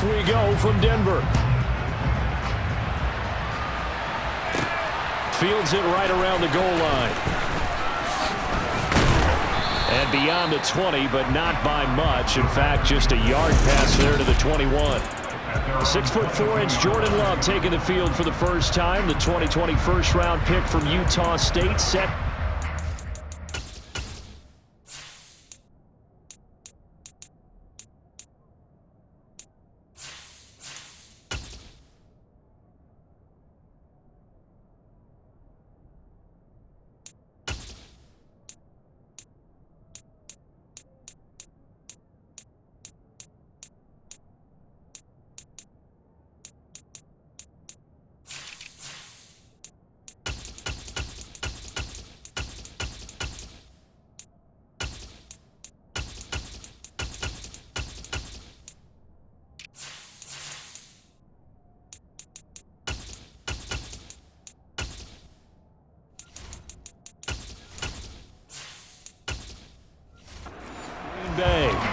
we go from Denver. Fields it right around the goal line. And beyond the 20, but not by much. In fact, just a yard pass there to the 21. 6'4" Jordan Love taking the field for the first time. The 2020 first-round pick from Utah State set.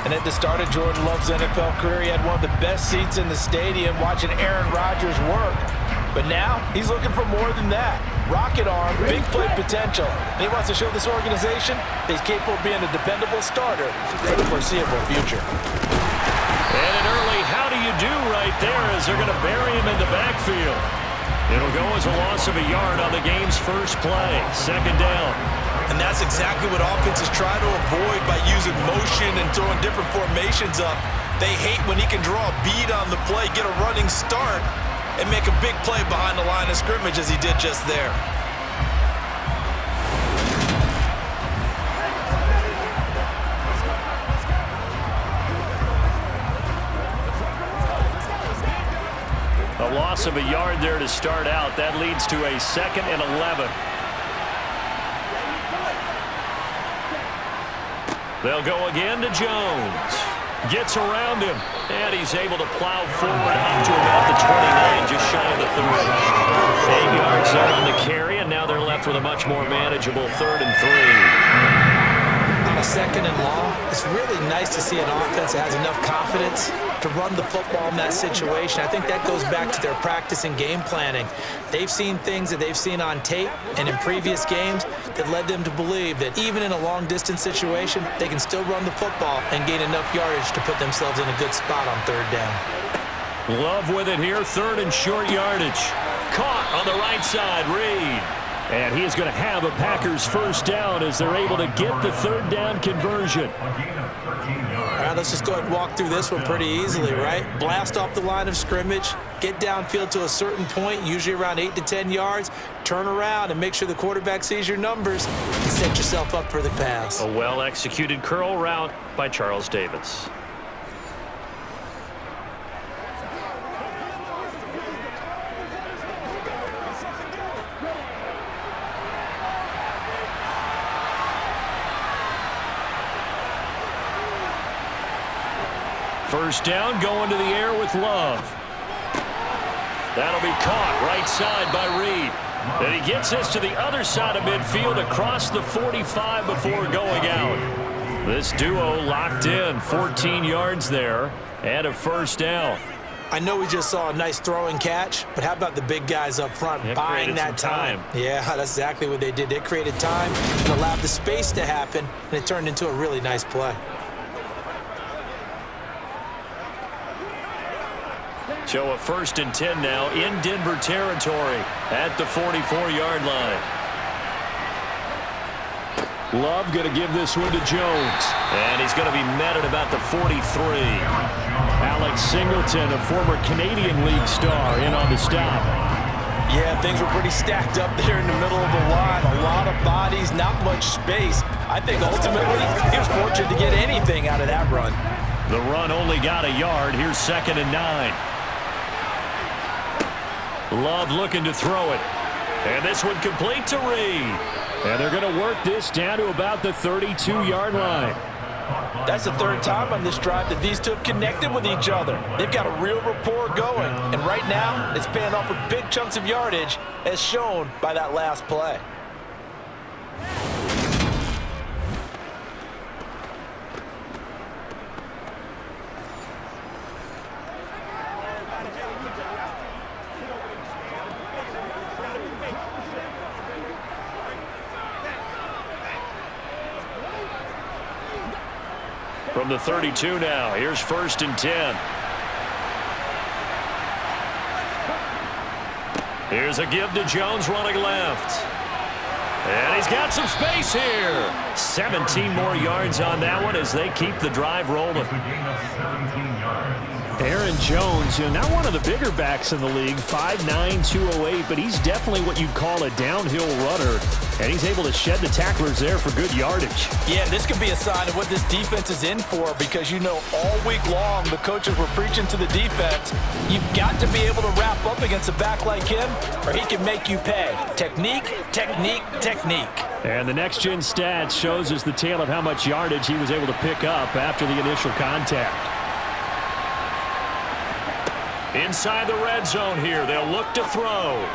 And at the start of Jordan Love's NFL career, he had one of the best seats in the stadium watching Aaron Rodgers work. But now, he's looking for more than that. Rocket arm, big play potential. And he wants to show this organization that he's capable of being a dependable starter for the foreseeable future. And an early how do you do right there as they're going to bury him in the backfield. It'll go as a loss of a yard on the game's first play. Second down. And that's exactly what offenses try to avoid by using motion and throwing different formations up. They hate when he can draw a bead on the play, get a running start, and make a big play behind the line of scrimmage as he did just there. A loss of a yard there to start out. That leads to a 2nd and 11. They'll go again to Jones. Gets around him, and he's able to plow forward out to about the 29, just shy of the 30. 8 yards there on the carry, and now they're left with a much more manageable 3rd and 3. On a 2nd and long, it's really nice to see an offense that has enough confidence to run the football in that situation. I think that goes back to their practice and game planning. They've seen things that they've seen on tape and in previous games that led them to believe that even in a long-distance situation, they can still run the football and gain enough yardage to put themselves in a good spot on 3rd down. Love with it here, 3rd and short yardage. Caught on the right side, Reed. And he is going to have a Packers first down as they're able to get the 3rd down conversion. All right, let's just go ahead and walk through this one pretty easily, right? Blast off the line of scrimmage, get downfield to a certain point, usually around 8 to 10 yards, turn around and make sure the quarterback sees your numbers and set yourself up for the pass. A well-executed curl route by Charles Davis. First down, going to the air with Love. That'll be caught right side by Reed. And he gets this to the other side of midfield across the 45 before going out. This duo locked in, 14 yards there, and a first down. I know we just saw a nice throwing catch, but how about the big guys up front buying that time? Yeah, that's exactly what they did. They created time and allowed the space to happen, and it turned into a really nice play. So a 1st and 10 now in Denver territory at the 44-yard line. Love going to give this one to Jones. And he's going to be met at about the 43. Alex Singleton, a former Canadian League star, in on the stop. Yeah, things were pretty stacked up there in the middle of the line. A lot of bodies, not much space. I think ultimately he was fortunate to get anything out of that run. The run only got a yard. Here's 2nd and 9. Love looking to throw it. And this one complete to Reed. And they're going to work this down to about the 32-yard line. That's the 3rd time on this drive that these two have connected with each other. They've got a real rapport going. And right now, it's paying off with big chunks of yardage, as shown by that last play. From the 32 now, here's 1st and 10. Here's a give to Jones running left. And he's got some space here. 17 more yards on that one as they keep the drive rolling. Aaron Jones, not one of the bigger backs in the league, 5'9", 208, but he's definitely what you'd call a downhill runner, and he's able to shed the tacklers there for good yardage. Yeah, this could be a sign of what this defense is in for, because all week long the coaches were preaching to the defense, you've got to be able to wrap up against a back like him, or he can make you pay. Technique, technique, technique. And the next-gen stats shows us the tale of how much yardage he was able to pick up after the initial contact. Inside the red zone here, they'll look to throw.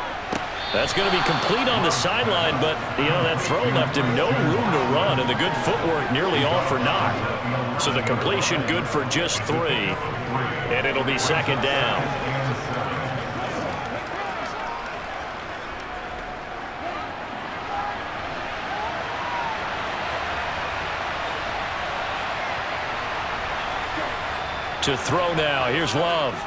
That's going to be complete on the sideline, but, that throw left him no room to run, and the good footwork nearly all for naught. So the completion good for just 3, and it'll be 2nd down. To throw now, here's Love.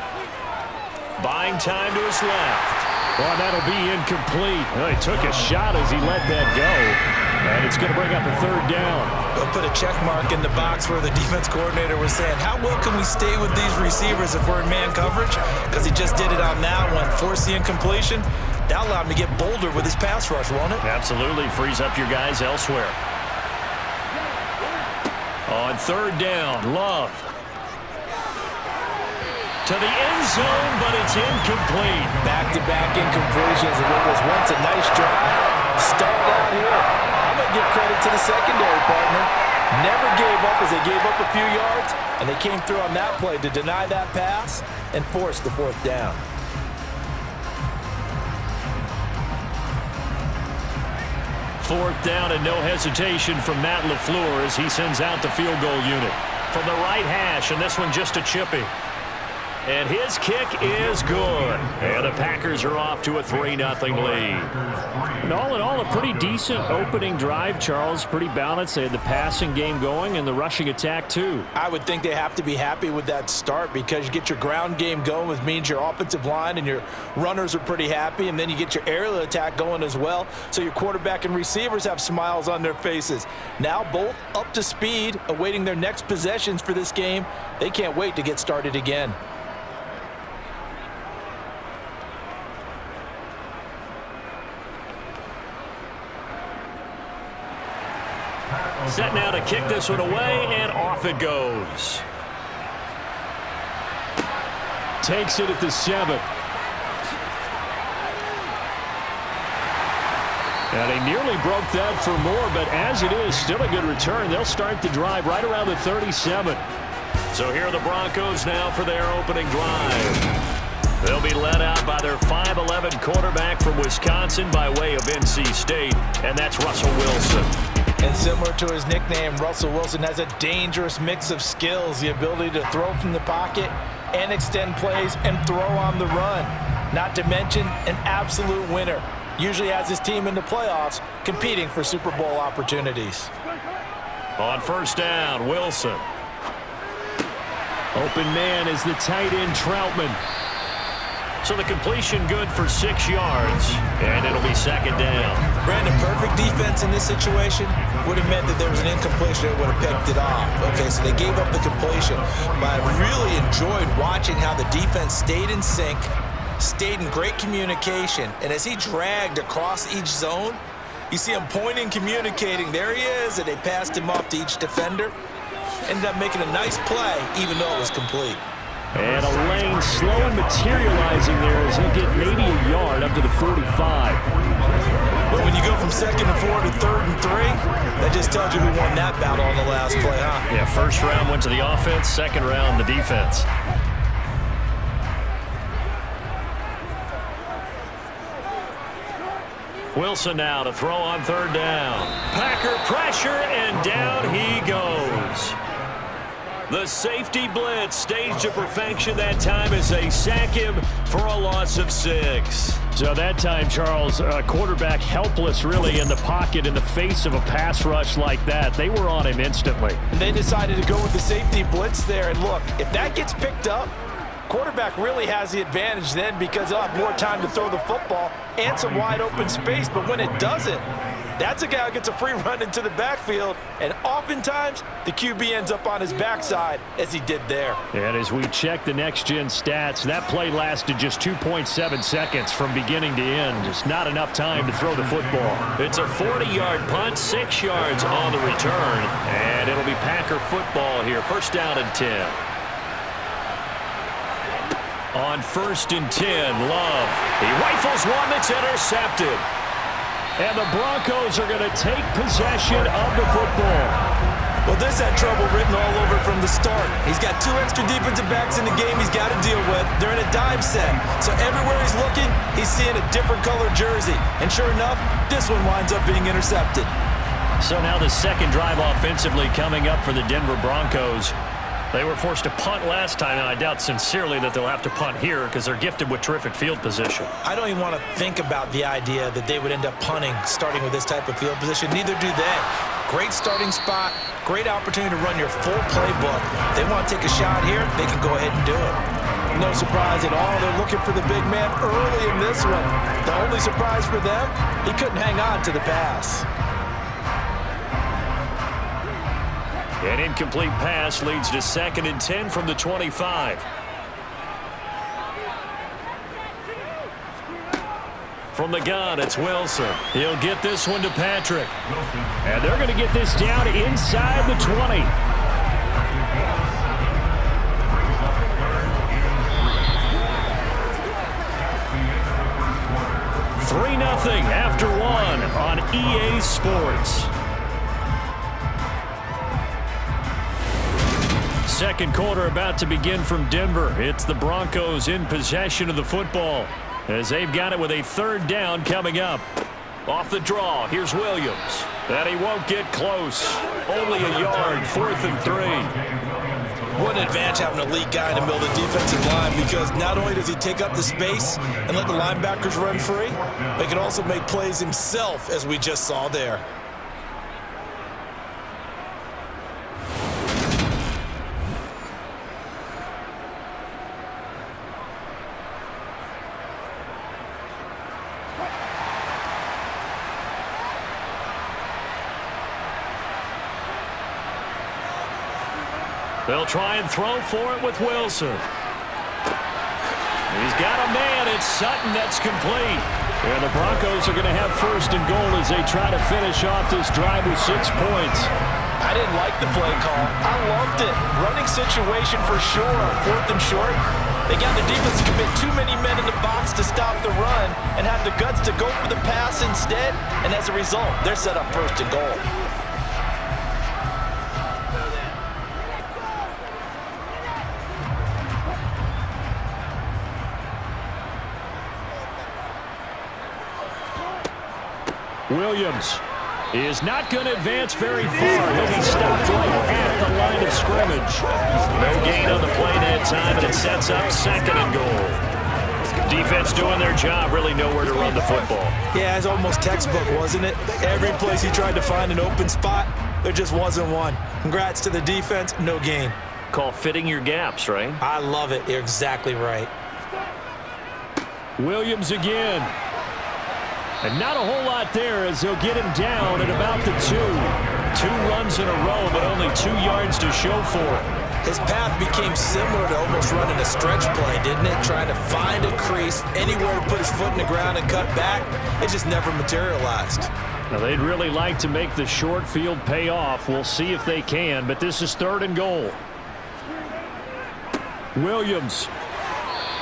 Buying time to his left. Well, that'll be incomplete. Well, he took a shot as he let that go. And it's going to bring up a 3rd down. They'll put a check mark in the box where the defense coordinator was saying, how well can we stay with these receivers if we're in man coverage? Because he just did it on that one. Force the incompletion. That allowed him to get bolder with his pass rush, won't it? Absolutely. Frees up your guys elsewhere. On 3rd down, Love. To the end zone, but it's incomplete. Back-to-back incompletions, and it was once a nice drive. Started out here. I'm going to give credit to the secondary partner. Never gave up as they gave up a few yards, and they came through on that play to deny that pass and force the 4th down. Fourth down and no hesitation from Matt LaFleur as he sends out the field goal unit. From the right hash, and this one just a chippy. And his kick is good. And the Packers are off to a 3-0 lead. And all in all, a pretty decent opening drive, Charles. Pretty balanced. They had the passing game going and the rushing attack, too. I would think they have to be happy with that start because you get your ground game going, which means your offensive line and your runners are pretty happy, and then you get your aerial attack going as well, so your quarterback and receivers have smiles on their faces. Now both up to speed, awaiting their next possessions for this game. They can't wait to get started again. Set now to kick this one away, and off it goes. Takes it at the 7. And he nearly broke that for more, but as it is, still a good return. They'll start the drive right around the 37. So here are the Broncos now for their opening drive. They'll be led out by their 5'11" quarterback from Wisconsin by way of NC State, and that's Russell Wilson. And similar to his nickname, Russell Wilson has a dangerous mix of skills, the ability to throw from the pocket and extend plays and throw on the run. Not to mention an absolute winner. Usually has his team in the playoffs competing for Super Bowl opportunities. On 1st down, Wilson. Open man is the tight end Troutman. So the completion good for 6 yards, and it'll be 2nd down. Brandon, perfect defense in this situation would have meant that there was an incompletion that would have picked it off. Okay, so they gave up the completion, but I really enjoyed watching how the defense stayed in sync, stayed in great communication, and as he dragged across each zone, you see him pointing, communicating. There he is, and they passed him off to each defender. Ended up making a nice play, even though it was complete. And a lane slow and materializing there as he'll get maybe a yard up to the 45. But when you go from 2nd and 4 to 3rd and 3, that just tells you who won that battle on the last play, huh? Yeah, 1st round went to the offense, 2nd round the defense. Wilson now to throw on 3rd down. Packer pressure, and down he goes. The safety blitz staged to perfection that time as they sack him for a loss of 6. So that time, Charles, quarterback helpless really in the pocket in the face of a pass rush like that. They were on him instantly. They decided to go with the safety blitz there. And look, if that gets picked up, quarterback really has the advantage then because he'll have more time to throw the football and some wide open space. But when it doesn't, that's a guy who gets a free run into the backfield, and oftentimes the QB ends up on his backside as he did there. And as we check the next-gen stats, that play lasted just 2.7 seconds from beginning to end. Just not enough time to throw the football. It's a 40-yard punt, 6 yards on the return, and it'll be Packer football here. First down and 10. On 1st and 10, Love. He rifles one that's intercepted. And the Broncos are going to take possession of the football. Well, this had trouble written all over from the start. He's got 2 extra defensive backs in the game he's got to deal with. They're in a dime set. So everywhere he's looking, he's seeing a different color jersey. And sure enough, this one winds up being intercepted. So now the second drive offensively coming up for the Denver Broncos. They were forced to punt last time, and I doubt sincerely that they'll have to punt here because they're gifted with terrific field position. I don't even want to think about the idea that they would end up punting starting with this type of field position. Neither do they. Great starting spot, great opportunity to run your full playbook. If they want to take a shot here, they can go ahead and do it. No surprise at all. They're looking for the big man early in this one. The only surprise for them, he couldn't hang on to the pass. An incomplete pass leads to 2nd and 10 from the 25. From the gun, it's Wilson. He'll get this one to Patrick. And they're going to get this down inside the 20. Nothing after 1 on EA Sports. Second quarter about to begin from Denver. It's the Broncos in possession of the football as they've got it with a 3rd down coming up. Off the draw, here's Williams. And he won't get close. Only a yard, 4th and 3. What an advantage having a elite guy in the middle of the defensive line, because not only does he take up the space and let the linebackers run free, but he can also make plays himself, as we just saw there. They'll try and throw for it with Wilson. He's got a man. It's Sutton. That's complete. And the Broncos are going to have 1st and goal as they try to finish off this drive with 6 points. I didn't like the play call. I loved it. Running situation for sure on 4th and short. They got the defense to commit too many men in the box to stop the run and have the guts to go for the pass instead. And as a result, they're set up 1st and goal. Williams is not going to advance very far. He'll be stopped right at the line of scrimmage. No gain on the play that time, and it sets up 2nd and goal. Defense doing their job, really nowhere to run the football. Yeah, it's almost textbook, wasn't it? Every place he tried to find an open spot, there just wasn't one. Congrats to the defense, no gain. Call fitting your gaps, right? I love it. You're exactly right. Williams again. And not a whole lot there as they'll get him down at about the 2. 2 runs in a row, but only 2 yards to show for it. His path became similar to almost running a stretch play, didn't it? Trying to find a crease, anywhere to put his foot in the ground and cut back. It just never materialized. Now, they'd really like to make the short field pay off. We'll see if they can, but this is 3rd and goal. Williams.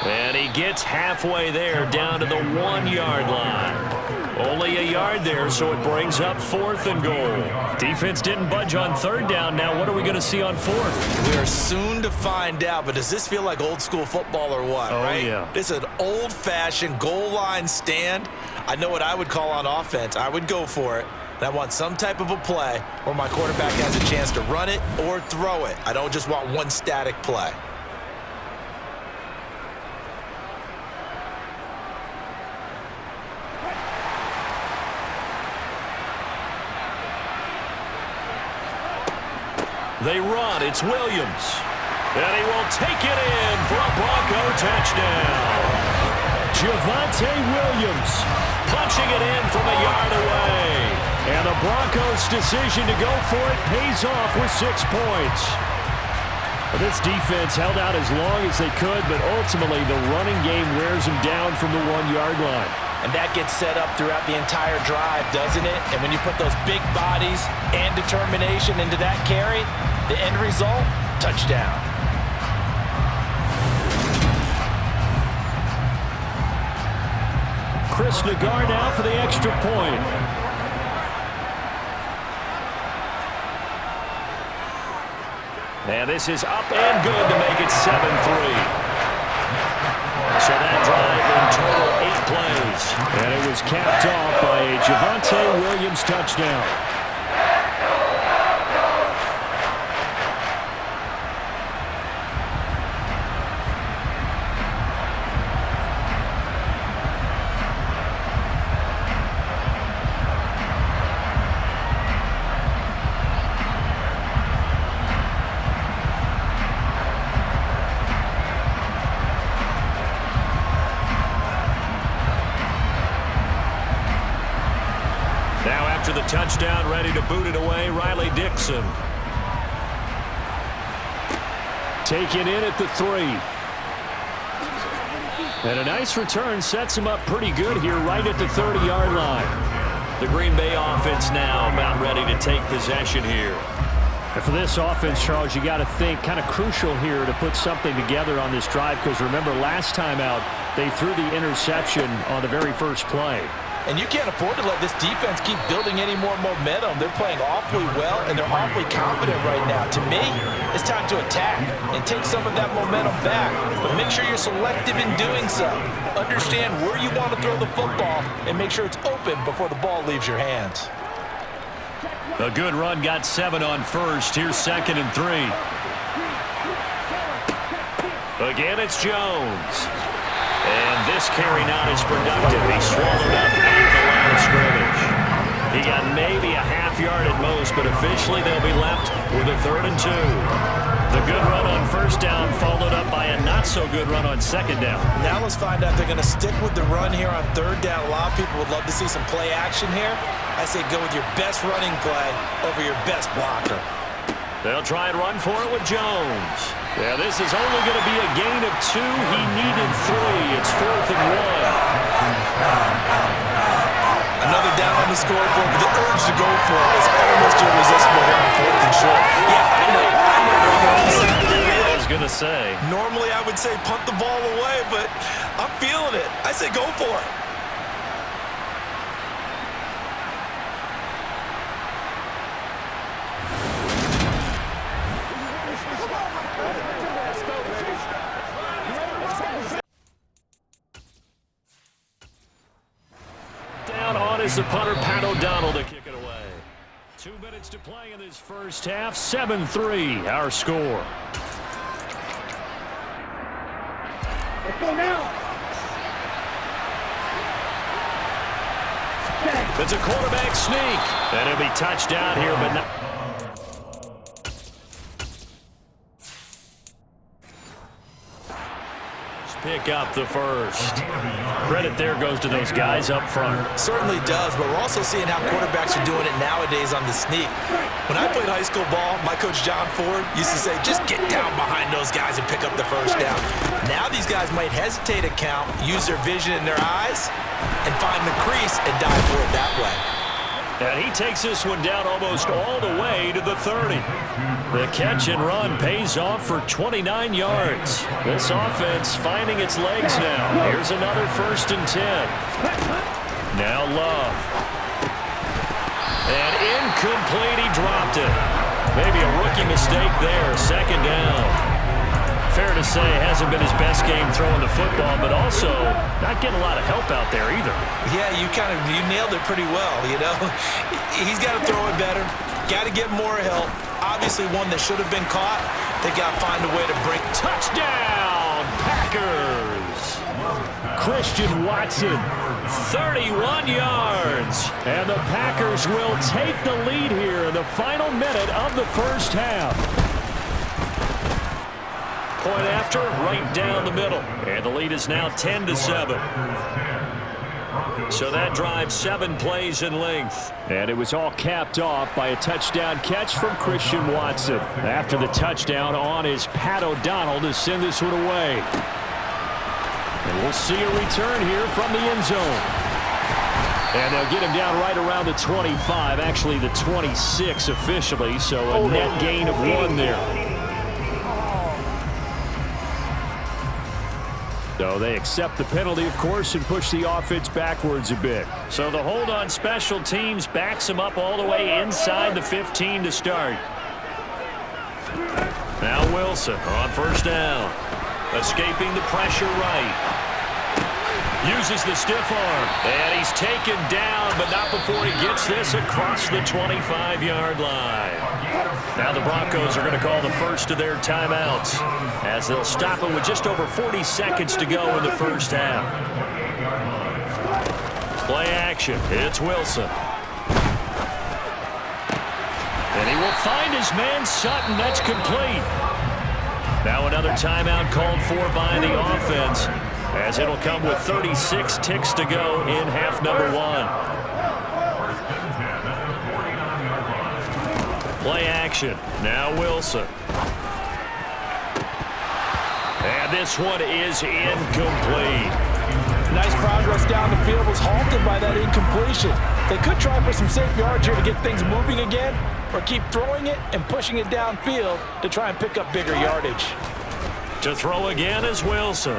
And he gets halfway there, down to the 1-yard line. Only a yard there, so it brings up 4th and goal. Defense didn't budge on 3rd down. Now what are we going to see on 4th? We are soon to find out, but does this feel like old school football or what, right? Yeah. This is an old-fashioned goal line stand. I know what I would call on offense. I would go for it. And I want some type of a play where my quarterback has a chance to run it or throw it. I don't just want one static play. They run. It's Williams. And he will take it in for a Bronco touchdown. Javonte Williams punching it in from a yard away. And the Broncos' decision to go for it pays off with 6 points. Well, this defense held out as long as they could, but ultimately the running game wears them down from the 1-yard line. And that gets set up throughout the entire drive, doesn't it? And when you put those big bodies and determination into that carry, the end result, touchdown. Chris Nagar now for the extra point. And this is up and good to make it 7-3. So that drive in total 8 plays. And it was capped off by a Javonte Williams touchdown. After the touchdown, ready to boot it away, Riley Dixon. Taken in at the 3. And a nice return sets him up pretty good here right at the 30-yard line. The Green Bay offense now about ready to take possession here. And for this offense, Charles, you got to think kind of crucial here to put something together on this drive, because remember last time out they threw the interception on the very first play. And you can't afford to let this defense keep building any more momentum. They're playing awfully well, and they're awfully confident right now. To me, it's time to attack and take some of that momentum back. But make sure you're selective in doing so. Understand where you want to throw the football and make sure it's open before the ball leaves your hands. A good run got 7 on first. Here's 2nd and 3. Again, it's Jones. And this carry not as productive. He swallowed up at the line of scrimmage. He got maybe a half yard at most, but officially they'll be left with a 3rd and 2. The good run on first down followed up by a not-so-good run on second down. Now let's find out if they're going to stick with the run here on 3rd down. A lot of people would love to see some play action here. I say go with your best running play over your best blocker. They'll try and run for it with Jones. Yeah, this is only going to be a gain of 2. He needed 3. It's 4th and 1. Another down on the scoreboard, but the urge to go for it is almost irresistible here on 4th and short. Yeah, I know I was going to say. Normally I would say punt the ball away, but I'm feeling it. I say go for it. Is the punter Pat O'Donnell to kick it away. 2 minutes to play in this first half. 7-3 our score. Let's go now. It's a quarterback sneak. And it'll be touchdown here, but not. Pick up the first. Credit there goes to those guys up front. Certainly does, but we're also seeing how quarterbacks are doing it nowadays on the sneak. When I played high school ball, my coach John Ford used to say, just get down behind those guys and pick up the first down. Now these guys might hesitate to count, use their vision in their eyes, and find the crease and dive for it that way. And he takes this one down almost all the way to the 30. The catch and run pays off for 29 yards. This offense finding its legs now. Here's another 1st and 10. Now Love. And incomplete, he dropped it. Maybe a rookie mistake there. 2nd down. Fair to to say it hasn't been his best game throwing the football, but also not getting a lot of help out there either. Yeah, you nailed it pretty well, you know. He's got to throw it better. Got to get more help. Obviously one that should have been caught. They got to find a way to break. Touchdown, Packers! Christian Watson, 31 yards. and the Packers will take the lead here in the final minute of the first half. Point after, right down the middle. And the lead is now 10-7. So that drive 7 plays in length. And it was all capped off by a touchdown catch from Christian Watson. After the touchdown, on is Pat O'Donnell to send this one away. And we'll see a return here from the end zone. And they'll get him down right around the 25, actually the 26 officially, so a net gain of 1 there. So they accept the penalty, of course, and push the offense backwards a bit. So the hold on special teams backs him up all the way inside the 15 to start. Now Wilson on first down. Escaping the pressure right. Uses the stiff arm. And he's taken down, but not before he gets this across the 25-yard line. Now the Broncos are going to call the first of their timeouts as they'll stop it with just over 40 seconds to go in the first half. Play action. It's Wilson. And he will find his man Sutton. That's complete. Now another timeout called for by the offense as it'll come with 36 ticks to go in half number 1. Play action. Now Wilson. And this one is incomplete. Nice progress down the field, was halted by that incompletion. They could try for some safe yards here to get things moving again, or keep throwing it and pushing it downfield to try and pick up bigger yardage. To throw again is Wilson.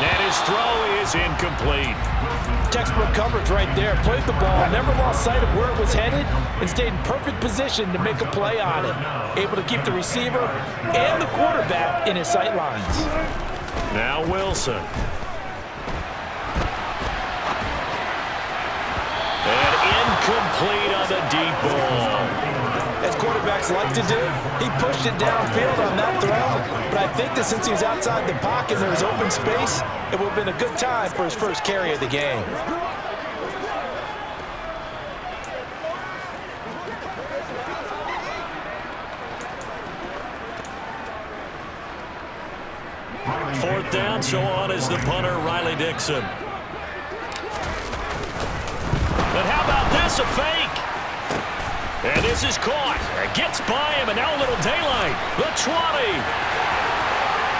And his throw is incomplete. Textbook coverage right there. Played the ball, never lost sight of where it was headed, and stayed in perfect position to make a play on it. Able to keep the receiver and the quarterback in his sight lines. Now Wilson. And incomplete on the deep ball. As quarterbacks like to do, he pushed it downfield on that throw, but I think that since he was outside the pocket and there was open space, it would have been a good time for his first carry of the game. Fourth down, so on is the punter, Riley Dixon. But how about this, a fake? And this is caught. It gets by him, and now a little daylight. The 20.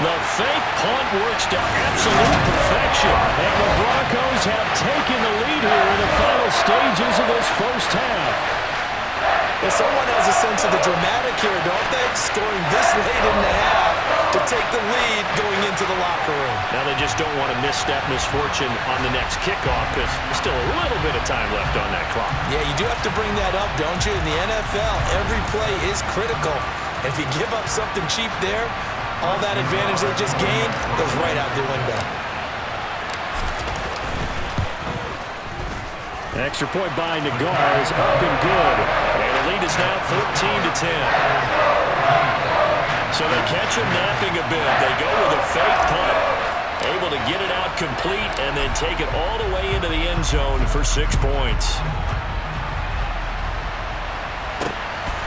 The fake punt works to absolute perfection. And the Broncos have taken the lead here in the final stages of this first half. Well, someone has a sense of the dramatic here, don't they? Scoring this late in the half to take the lead going into the locker room. Now they just don't want to misstep misfortune on the next kickoff because there's still a little bit of time left on that clock. Yeah, you do have to bring that up, don't you? In the NFL, every play is critical. If you give up something cheap there, all that advantage they just gained goes right out the window. Extra point by Nagar is up and good. And the lead is now 14-10. So they catch him napping a bit. They go with a fake punt, able to get it out complete, and then take it all the way into the end zone for 6 points.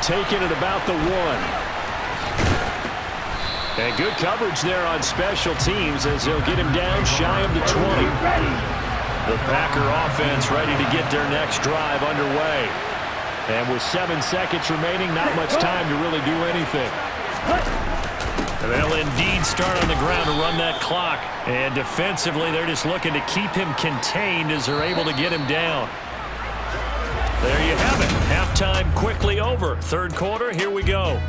Taking it about the 1. And good coverage there on special teams as they'll get him down shy of the 20. The Packer offense ready to get their next drive underway. And with 7 seconds remaining, not much time to really do anything. They'll indeed start on the ground to run that clock. And defensively, they're just looking to keep him contained as they're able to get him down. There you have it. Halftime quickly over. Third quarter, here we go.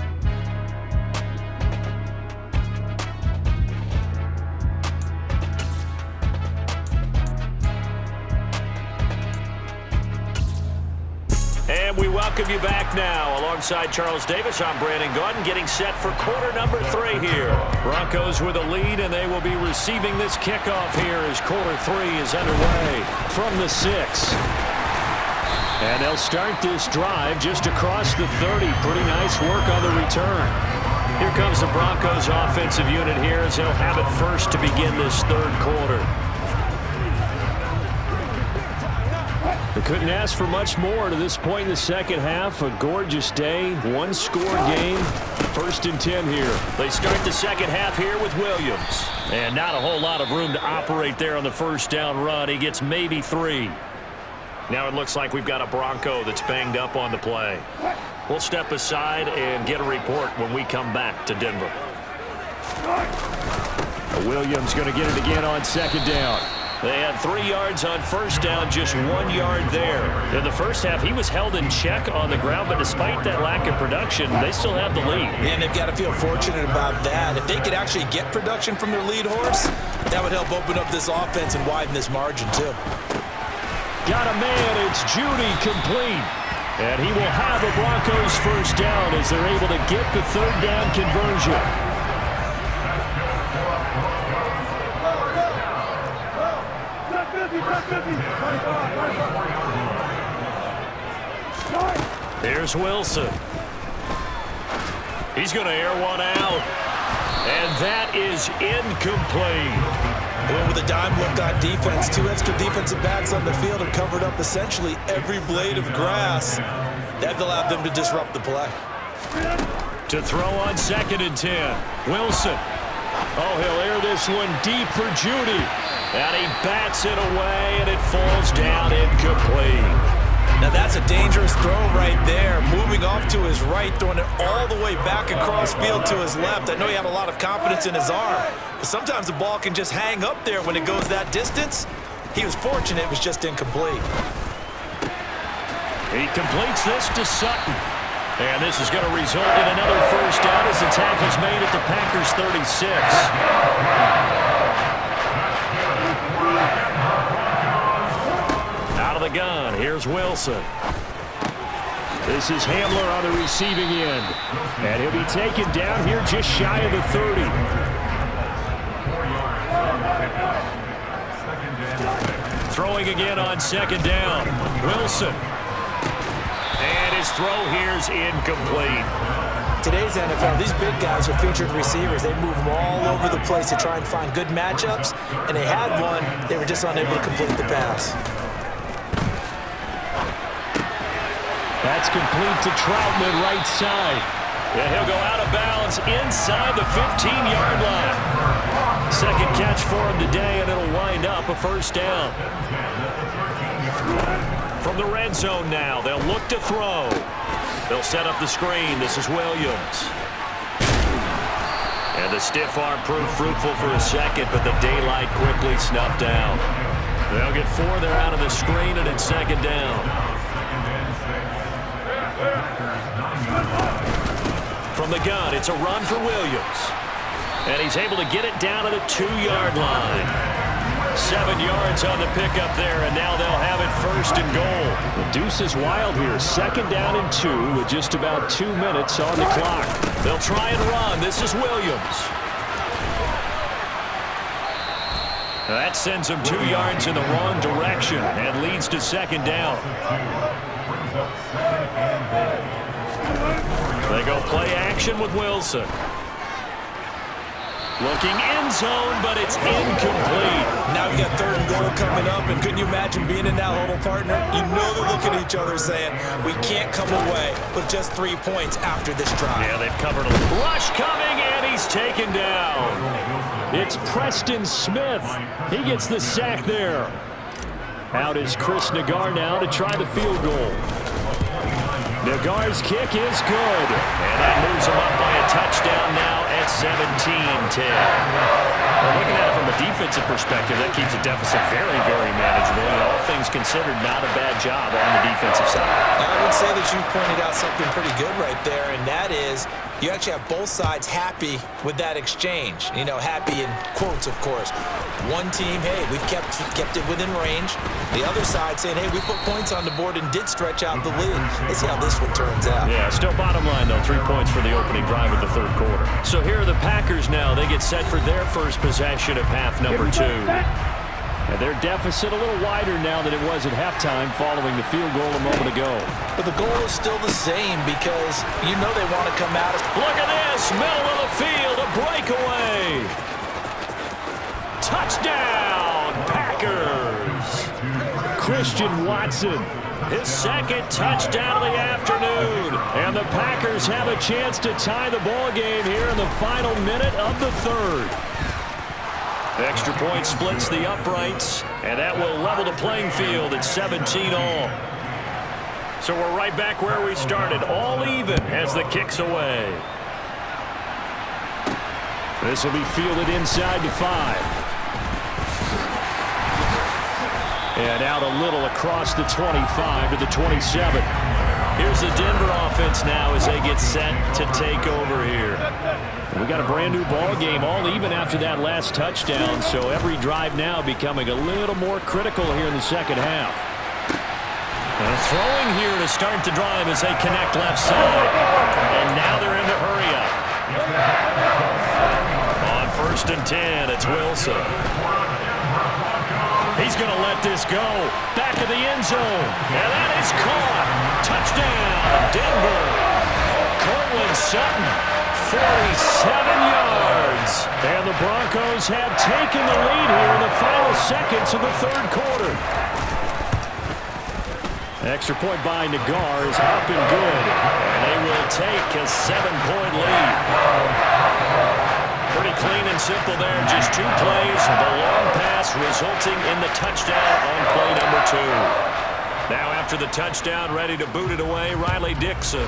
And we welcome welcome you back now. Alongside Charles Davis, I'm Brandon Gaudin, getting set for quarter number 3 here. Broncos with a lead, and they will be receiving this kickoff here as quarter 3 is underway from the 6. And they'll start this drive just across the 30. Pretty nice work on the return. Here comes the Broncos offensive unit here as they'll have it first to begin this third quarter. They couldn't ask for much more to this point in the second half. A gorgeous day, one-score game. 1st and 10 here. They start the second half here with Williams. And not a whole lot of room to operate there on the first down run. He gets maybe 3. Now it looks like we've got a Bronco that's banged up on the play. We'll step aside and get a report when we come back to Denver. Williams going to get it again on 2nd down. They had 3 yards on 1st down, just 1 yard there. In the first half, he was held in check on the ground, but despite that lack of production, they still have the lead. And they've got to feel fortunate about that. If they could actually get production from their lead horse, that would help open up this offense and widen this margin too. Got a man, it's Judy, complete. And he will have a Broncos first down as they're able to get the 3rd down conversion. Here's Wilson. He's going to air one out. And that is incomplete. And with a dime look on defense, 2 extra defensive backs on the field have covered up essentially every blade of grass. That allowed them to disrupt the play. To throw on 2nd and 10. Wilson. Oh, he'll air this one deep for Judy. And he bats it away, and it falls down incomplete. Now that's a dangerous throw right there. Moving off to his right, throwing it all the way back across field to his left. I know he had a lot of confidence in his arm, but sometimes the ball can just hang up there when it goes that distance. He was fortunate it was just incomplete. He completes this to Sutton. And this is going to result in another first down as the tackle's made at the Packers' 36. Out of the gun, here's Wilson. This is Hamler on the receiving end. And he'll be taken down here just shy of the 30. Throwing again on 2nd down. Wilson. And his throw here's incomplete. Today's NFL, these big guys are featured receivers. They move them all over the place to try and find good matchups, and they had one. They were just unable to complete the pass. That's complete to Troutman, right side. Yeah, he'll go out of bounds inside the 15-yard line. 2nd catch for him today, and it'll wind up a first down. From the red zone now, they'll look to throw. They'll set up the screen. This is Williams. And the stiff arm proved fruitful for a second, but the daylight quickly snuffed out. They'll get 4 there out of the screen, and it's 2nd down. From the gun, it's a run for Williams. And he's able to get it down to the 2-yard line. 7 yards on the pickup there, and now they'll have it 1st and goal. The deuce is wild here. 2nd down and 2 with just about 2 minutes on the clock. They'll try and run. This is Williams. That sends them 2 yards in the wrong direction and leads to 2nd down. They go play action with Wilson. Looking end zone, but it's incomplete. Now you got 3rd and goal coming up, and couldn't you imagine being in that huddle, partner? You know they're looking at each other saying, we can't come away with just 3 points after this drive. Yeah, they've covered a rush coming, and he's taken down. It's Preston Smith. He gets the sack there. Out is Chris Nagar now to try the field goal. Nagar's kick is good. And that moves him up by a touchdown now at 17-10. Looking at it from the defensive perspective, that keeps a deficit very, very manageable. And all things considered, not a bad job on the defensive side. I would say that you've pointed out something pretty good right there, and that is you actually have both sides happy with that exchange. You know, happy in quotes, of course. One team, hey, we've kept it within range. The other side saying, hey, we put points on the board and did stretch out the lead. Let's see how this one turns out. Yeah, still bottom line, though, 3 points for the opening drive of the third quarter. So here are the Packers now. They get set for their first possession of half number 2. And their deficit a little wider now than it was at halftime following the field goal a moment ago. But the goal is still the same because you know they want to come out. Look at this, middle of the field, a breakaway. Touchdown, Packers. Christian Watson. His second touchdown of the afternoon. And the Packers have a chance to tie the ball game here in the final minute of the third. Extra point splits the uprights, and that will level the playing field at 17 all. So we're right back where we started, all even as the kick's away. This will be fielded inside the 5. And out a little across the 25 to the 27. Here's the Denver offense now as they get set to take over here. We got a brand new ball game, all even after that last touchdown, so every drive now becoming a little more critical here in the second half. And throwing here to start the drive as they connect left side. And now they're in the hurry up. On 1st and 10, it's Wilson. He's going to let this go. Back of the end zone. And that is caught. Touchdown, Denver. Cortland Sutton, 47 yards. And the Broncos have taken the lead here in the final seconds of the third quarter. Extra point by Nagar is up and good. And they will take a 7-point lead. Pretty clean and simple there. Just 2 plays. The long pass resulting in the touchdown on play number 2. Now after the touchdown, ready to boot it away, Riley Dixon.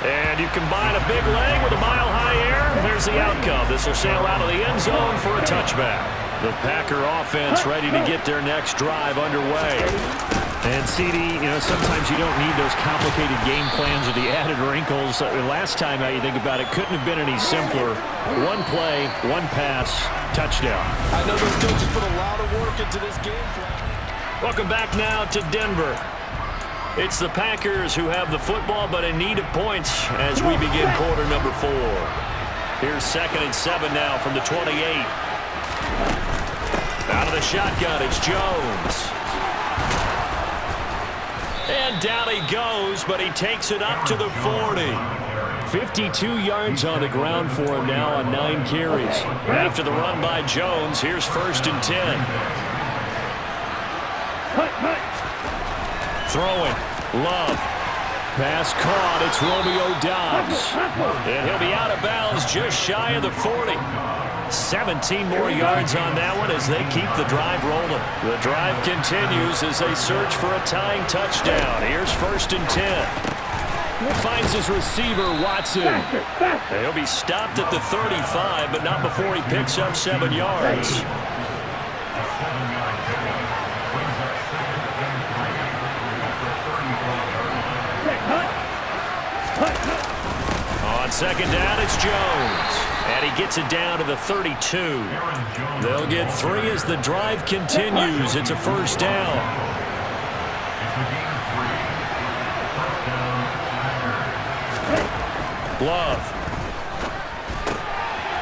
And you combine a big leg with a mile-high air. There's the outcome. This will sail out of the end zone for a touchback. The Packer offense ready to get their next drive underway. And, CD, you know, sometimes you don't need those complicated game plans or the added wrinkles. Last time out, you think about it, couldn't have been any simpler. 1 play, 1 pass, touchdown. I know those coaches put a lot of work into this game plan. Welcome back now to Denver. It's the Packers who have the football, but in need of points as we begin quarter number 4. Here's 2nd and 7 now from the 28. Out of the shotgun, it's Jones. And down he goes, but he takes it up to the 40. 52 yards on the ground for him now on 9 carries. After the run by Jones, here's 1st and 10. Throwing, Love. Pass caught, it's Romeo Doubs. And he'll be out of bounds just shy of the 40. 17 more yards on that one as they keep the drive rolling. The drive continues as they search for a tying touchdown. Here's 1st and 10. Finds his receiver, Watson. And he'll be stopped at the 35, but not before he picks up 7 yards. On 2nd down, it's Jones. And he gets it down to the 32. They'll get 3 as the drive continues. It's a 1st down. Love.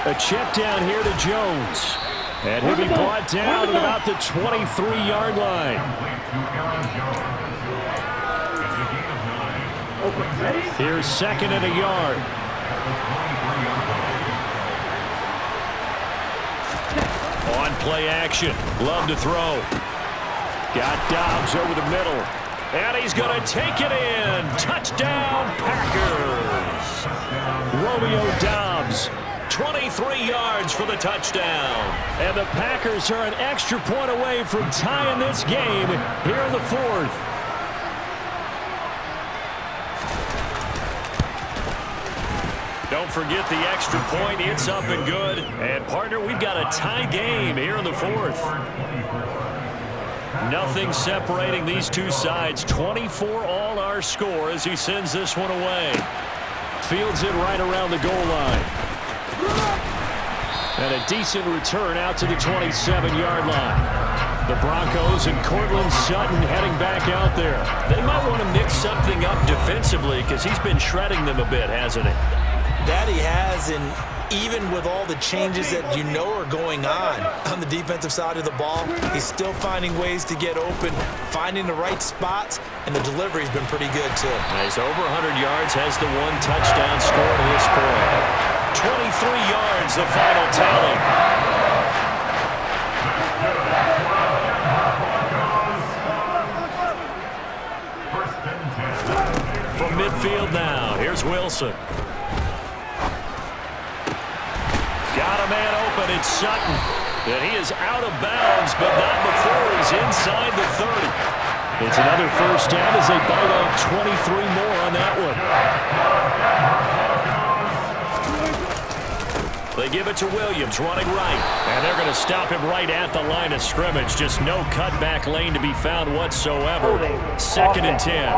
A check down here to Jones. And he'll be brought down at about the 23-yard line. Here's 2nd and a yard. On play action. Love to throw. Got Doubs over the middle. And he's going to take it in. Touchdown, Packers. Romeo Doubs. 23 yards for the touchdown. And the Packers are an extra point away from tying this game here in the 4th. Don't forget the extra point. It's up and good. And, partner, we've got a tie game here in the fourth. Nothing separating these two sides. 24 all our score as he sends this one away. Fields it right around the goal line. And a decent return out to the 27-yard line. The Broncos and Cortland Sutton heading back out there. They might want to mix something up defensively because he's been shredding them a bit, hasn't he? That he has, and even with all the changes that you know are going on the defensive side of the ball, he's still finding ways to get open, finding the right spots, and the delivery's been pretty good too. He's over 100 yards, has the one touchdown score to this point. 23 yards, the final tally. From midfield now, here's Wilson. Got a man open, it's Sutton. And he is out of bounds, but not before he's inside the 30. It's another first down as they bite off 23 more on that one. They give it to Williams, running right. And they're going to stop him right at the line of scrimmage. Just no cutback lane to be found whatsoever. 2nd and 10.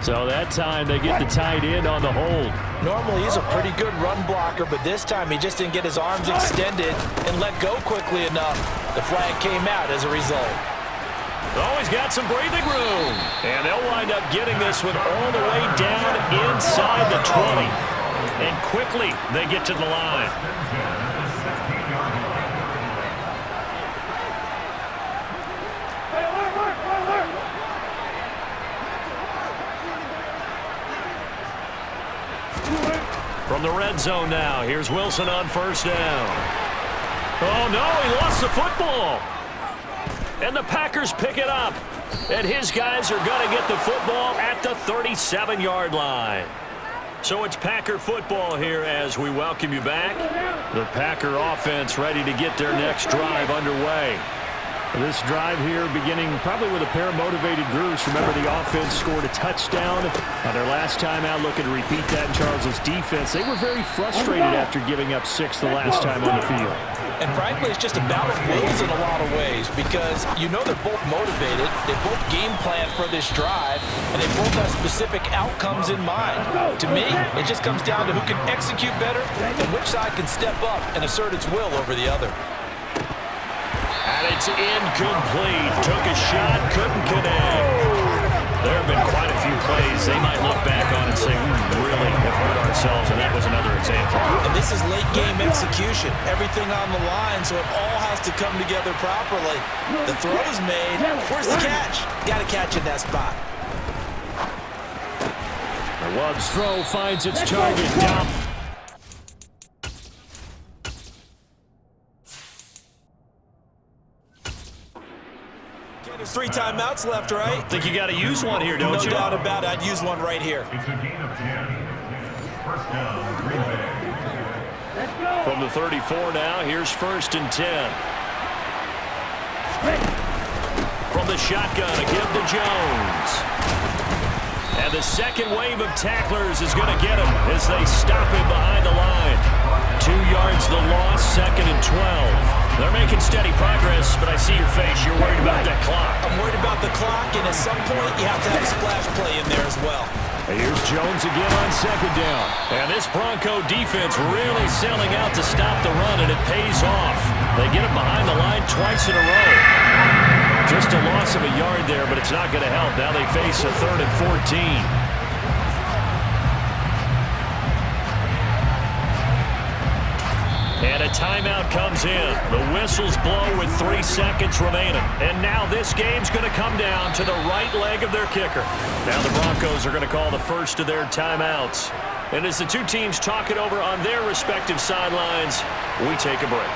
So that time they get the tight end on the hold. Normally he's a pretty good run blocker, but this time he just didn't get his arms extended and let go quickly enough. The flag came out as a result. Oh, he's got some breathing room. And they'll wind up getting this one all the way down inside the 20. And quickly they get to the line. From the red zone now, here's Wilson on first down. Oh, no, he lost the football. And the Packers pick it up. And his guys are going to get the football at the 37-yard line. So it's Packer football here as we welcome you back. The Packer offense ready to get their next drive underway. This drive here beginning probably with a pair of motivated groups. Remember, the offense scored a touchdown on their last time out, looking to repeat that in Charles' defense. They were very frustrated after giving up 6 the last time on the field. And frankly, it's just a battle of wills in a lot of ways because you know they're both motivated, they both game plan for this drive, and they both have specific outcomes in mind. To me, it just comes down to who can execute better and which side can step up and assert its will over the other. And it's incomplete. Took a shot, couldn't connect. There have been quite a few plays they might look back on and say, we really have hurt ourselves, and that was another example. And this is late-game execution. Everything on the line, so it all has to come together properly. The throw's made. Where's the catch? Got to catch in that spot. Love's throw finds its target down. There's 3 timeouts left, right? Think you got to use one here, don't you? No doubt about it. I'd use one right here. It's a gain of 10. First down, Green Bay. From the 34 now, here's 1st and 10. From the shotgun, a give to Jones. And the second wave of tacklers is going to get him as they stop him behind the line. 2 yards the loss, 2nd and 12. They're making steady progress, but I see your face. You're worried about that clock. I'm worried about the clock, and at some point, you have to have a splash play in there as well. Here's Jones again on 2nd down. And this Bronco defense really selling out to stop the run, and it pays off. They get him behind the line twice in a row. Just a loss of a yard there, but it's not going to help. Now they face a 3rd and 14. And a timeout comes in. The whistles blow with 3 seconds remaining. And now this game's going to come down to the right leg of their kicker. Now the Broncos are going to call the first of their timeouts. And as the two teams talk it over on their respective sidelines, we take a break.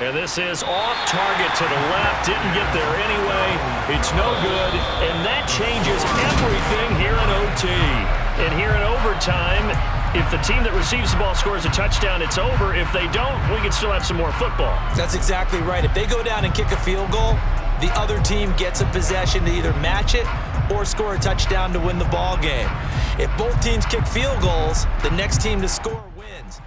And this is off target to the left. Didn't get there anyway. It's no good. And that changes everything here in OT. And here in overtime, If the team that receives the ball scores a touchdown, it's over. If they don't, we can still have some more football. That's exactly right. If they go down and kick a field goal, the other team gets a possession to either match it or score a touchdown to win the ball game. If both teams kick field goals, the next team to score wins.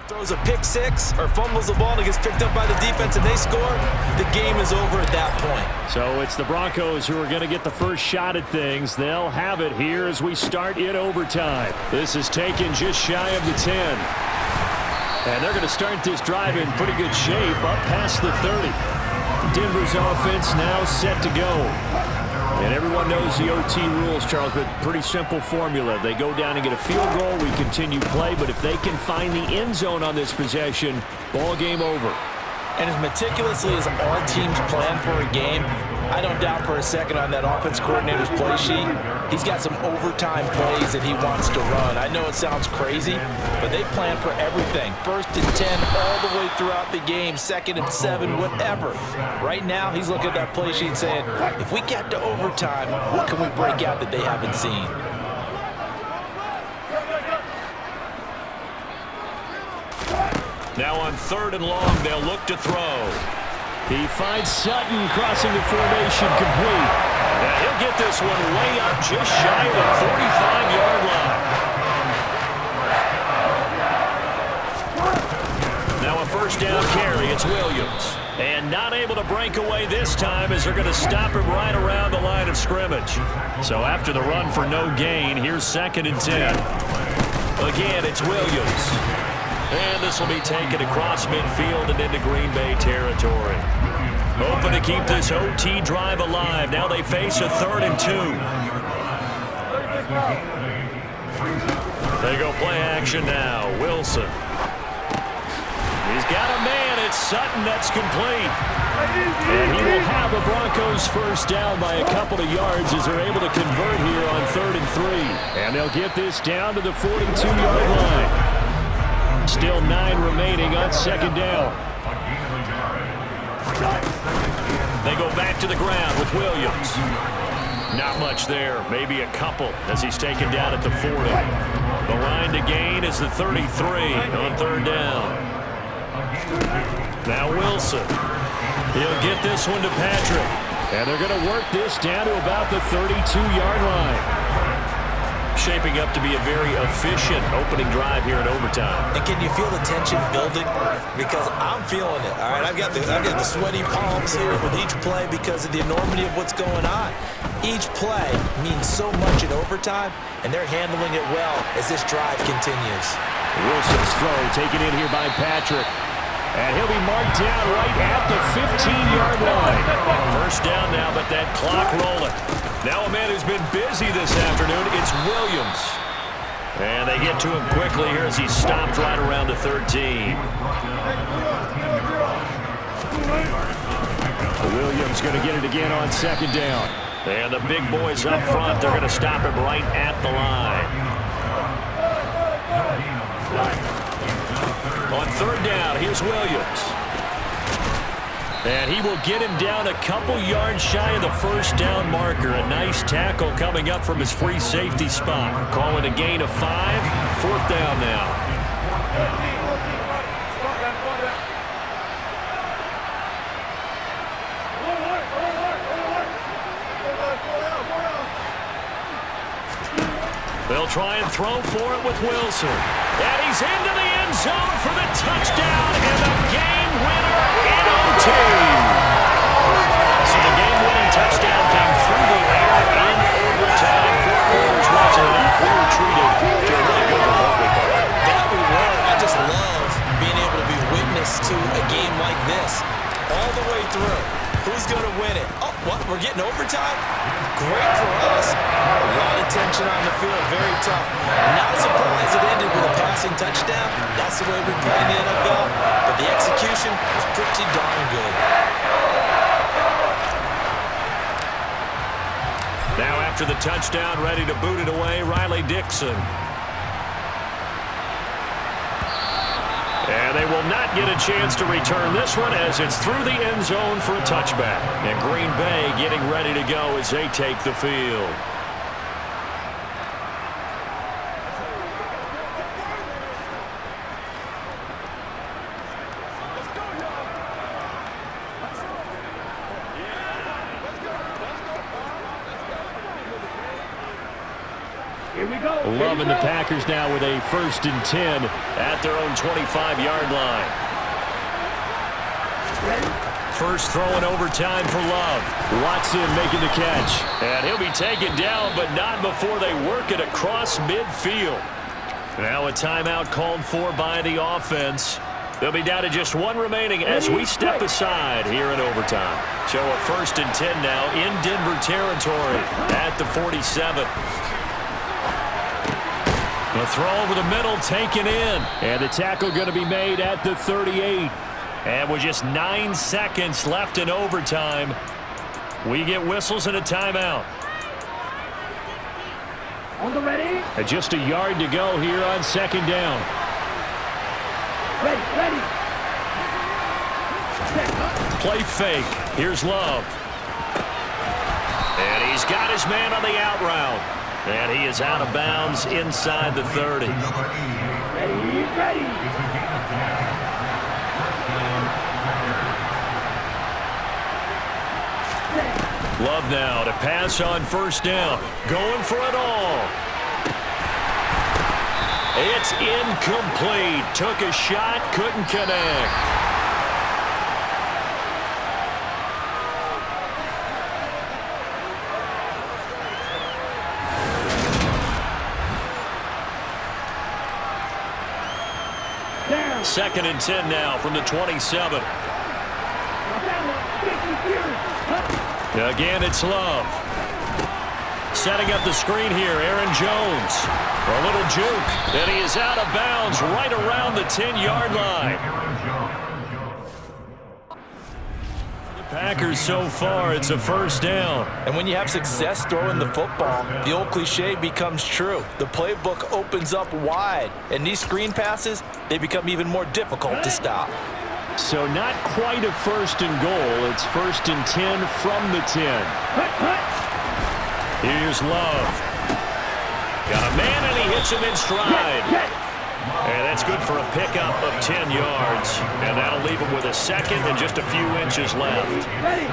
Throws a pick six or fumbles the ball and it gets picked up by the defense and they score, the game is over at that point. So it's the Broncos who are going to get the first shot at things. They'll have it here as we start in overtime. This is taken just shy of the 10. And they're going to start this drive in pretty good shape up past the 30. Denver's offense now set to go. And everyone knows the OT rules, Charles, but pretty simple formula. They go down and get a field goal, we continue play, but if they can find the end zone on this possession, ball game over. And as meticulously as all teams plan for a game, I don't doubt for a second on that offense coordinator's play sheet, he's got some overtime plays that he wants to run. I know it sounds crazy, but they plan for everything. 1st and 10 all the way throughout the game, 2nd and 7, whatever. Right now, he's looking at that play sheet saying, if we get to overtime, what can we break out that they haven't seen? Now on 3rd and long, they'll look to throw. He finds Sutton crossing the formation complete. And he'll get this one way up just shy of the 45-yard line. Now a 1st down carry. It's Williams. And not able to break away this time as they're going to stop him right around the line of scrimmage. So after the run for no gain, here's 2nd and 10. Again, it's Williams. And this will be taken across midfield and into Green Bay territory. Hoping to keep this OT drive alive. Now they face a 3rd and 2. They go play action now. Wilson. He's got a man. It's Sutton. That's complete. And he will have the Broncos first down by a couple of yards as they're able to convert here on 3rd and 3. And they'll get this down to the 42-yard line. Still 9 remaining on 2nd down. They go back to the ground with Williams. Not much there, maybe a couple as he's taken down at the 40. The line to gain is the 33 on 3rd down. Now Wilson. He'll get this one to Patrick. And they're going to work this down to about the 32-yard line. Shaping up to be a very efficient opening drive here in overtime. And can you feel the tension building? Because I'm feeling it. All right, I've got the sweaty palms here with each play because of the enormity of what's going on. Each play means so much in overtime, and they're handling it well as this drive continues. Wilson's throw taken in here by Patrick. And he'll be marked down right at the 15-yard line. 1st down now, but that clock rolling. Now a man who's been busy this afternoon, it's Williams. And they get to him quickly here as he's stopped right around the 13. Williams going to get it again on 2nd down. And the big boys up front, they're going to stop him right at the line. On 3rd down, here's Williams. And he will get him down a couple yards shy of the 1st down marker. A nice tackle coming up from his free safety spot. Call it a gain of 5. 4th down now. They'll try and throw for it with Wilson. And he's into the end zone for the touchdown and the game winner in OT. So the game-winning touchdown came through the air in overtime. 4 quarters wasn't enough. We were treated to a really good recovery. That we were. I just love being able to be witness to a game like this all the way through. Who's going to win it? Oh, what? We're getting overtime? Great for us. A lot of tension on the field. Very tough. Not surprised it ended with a passing touchdown. That's the way we play in the NFL. But the execution was pretty darn good. Now after the touchdown, ready to boot it away, Riley Dixon. And they will not get a chance to return this one as it's through the end zone for a touchback. And Green Bay getting ready to go as they take the field. Loving the Packers now with a 1st and 10 at their own 25-yard line. First throw in overtime for Love. Watson making the catch. And he'll be taken down, but not before they work it across midfield. Now a timeout called for by the offense. They'll be down to just one remaining as we step aside here in overtime. So a 1st and 10 now in Denver territory at the 47. The throw over the middle taken in. And the tackle going to be made at the 38. And with just 9 seconds left in overtime, we get whistles and a timeout. On the ready. And just a yard to go here on 2nd down. Ready. Play fake. Here's Love. And he's got his man on the out route. And he is out of bounds inside the 30. Ready. Love now to pass on 1st down. Going for it all. It's incomplete. Took a shot, couldn't connect. Down. 2nd and 10 now from the 27. Again, it's Love. Setting up the screen here, Aaron Jones. A little juke, and he is out of bounds right around the 10-yard line. The Packers so far, it's a 1st down. And when you have success throwing the football, the old cliche becomes true. The playbook opens up wide, and these screen passes, they become even more difficult to stop. So not quite a 1st and goal. It's 1st and 10 from the 10. Here's Love. Got a man, and he hits him in stride. And that's good for a pickup of 10 yards. And that'll leave him with a 2nd and just a few inches left. Ready.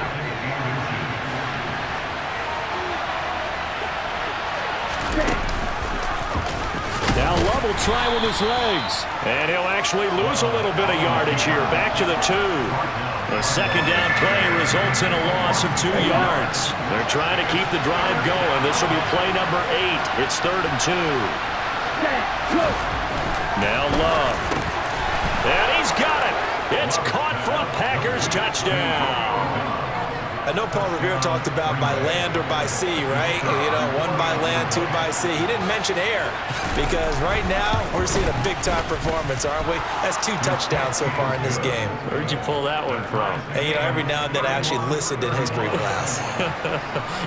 Now Love will try with his legs. And he'll actually lose a little bit of yardage here. Back to the 2. The 2nd down play results in a loss of 2 yards. They're trying to keep the drive going. This will be play number 8. It's 3rd and 2. Now Love. And he's got it. It's caught for a Packers touchdown. I know Paul Revere talked about by land or by sea, right? You know, 1 by land, 2 by sea. He didn't mention air because right now we're seeing a big-time performance, aren't we? That's 2 touchdowns so far in this game. Where'd you pull that one from? And, you know, every now and then I actually listened in history class.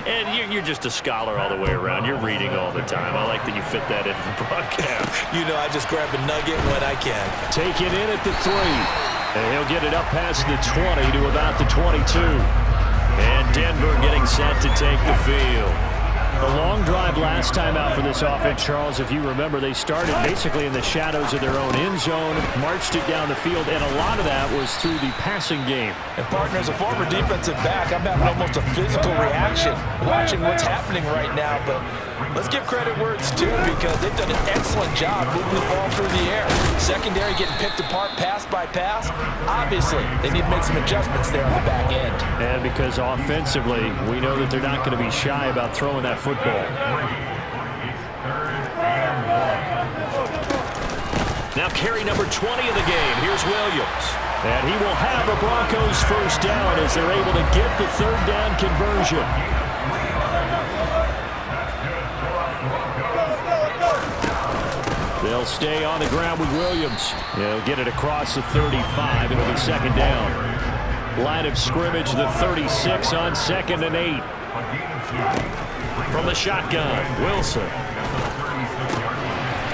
And you're just a scholar all the way around. You're reading all the time. I like that you fit that into the broadcast. You know, I just grab a nugget when I can. Taken in at the 3. And he'll get it up past the 20 to about the 22. And Denver getting set to take the field. The long drive last time out for this offense, Charles, if you remember, they started basically in the shadows of their own end zone, marched it down the field, and a lot of that was through the passing game. And partner, as a former defensive back, I'm having almost a physical reaction watching what's happening right now. But let's give credit where it's due because they've done an excellent job moving the ball through the air. Secondary getting picked apart pass by pass. Obviously, they need to make some adjustments there on the back end. And because offensively, we know that they're not going to be shy about throwing that football. Now carry number 20 of the game. Here's Williams. And he will have a Broncos 1st down as they're able to get the 3rd down conversion. They'll stay on the ground with Williams. They'll get it across the 35. It'll be 2nd down. Line of scrimmage, the 36 on 2nd and 8. From the shotgun, Wilson.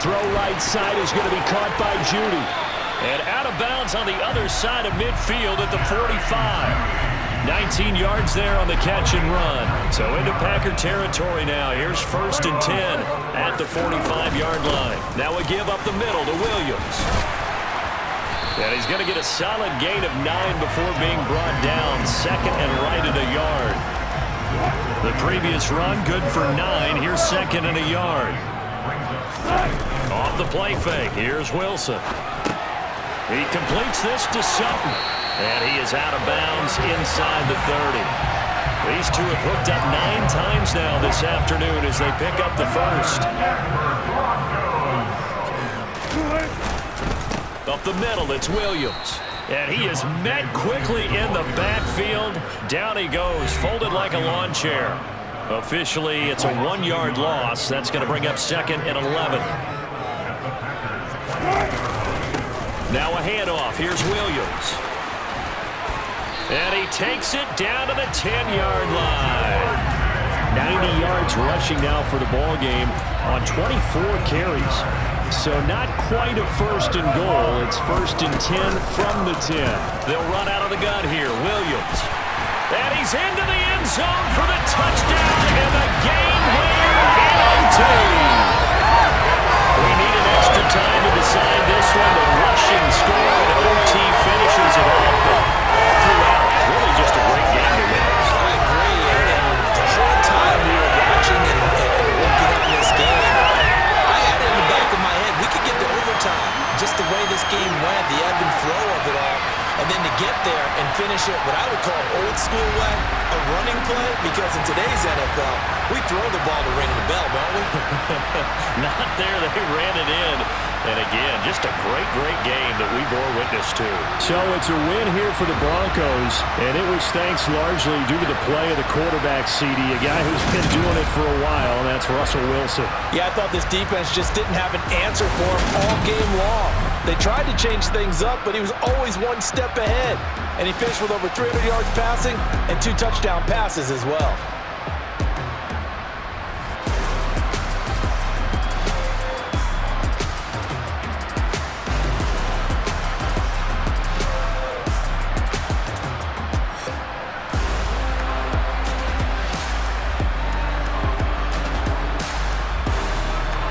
Throw right side is going to be caught by Judy. And out of bounds on the other side of midfield at the 45. 19 yards there on the catch and run. So into Packer territory now. Here's 1st and 10 at the 45-yard line. Now a give up the middle to Williams. And he's going to get a solid gain of 9 before being brought down. 2nd and right at a yard. The previous run, good for 9. Here's 2nd and a yard. Off the play fake. Here's Wilson. He completes this to Sutton. And he is out of bounds inside the 30. These two have hooked up 9 times now this afternoon as they pick up the first. Up the middle, it's Williams. And he is met quickly in the backfield. Down he goes, folded like a lawn chair. Officially, it's a 1-yard loss. That's going to bring up 2nd and 11. Now a handoff. Here's Williams. And he takes it down to the 10-yard line. 90 yards rushing now for the ball game on 24 carries. So not quite a 1st and goal. It's 1st and 10 from the 10. They'll run out of the gun here. Williams. And he's into the end zone for the touchdown and the game winner in OT. We need an extra time to decide this one. The rushing score and OT finishes it off. But throughout, really just a great game to witness. I agree. And the whole time we were watching and working on this game, I had it in the back of my head. We could get to overtime. Just the way this game went, the ebb and flow of it all. And then to get there and finish it what I would call old school way, a running play, because in today's NFL, we throw the ball to ring the bell, don't we? Not there. They ran it in. And again, just a great, great game that we bore witness to. So it's a win here for the Broncos, and it was thanks largely due to the play of the quarterback, CD, a guy who's been doing it for a while, and that's Russell Wilson. Yeah, I thought this defense just didn't have an answer for him all game long. They tried to change things up, but he was always one step ahead. And he finished with over 300 yards passing and 2 touchdown passes as well.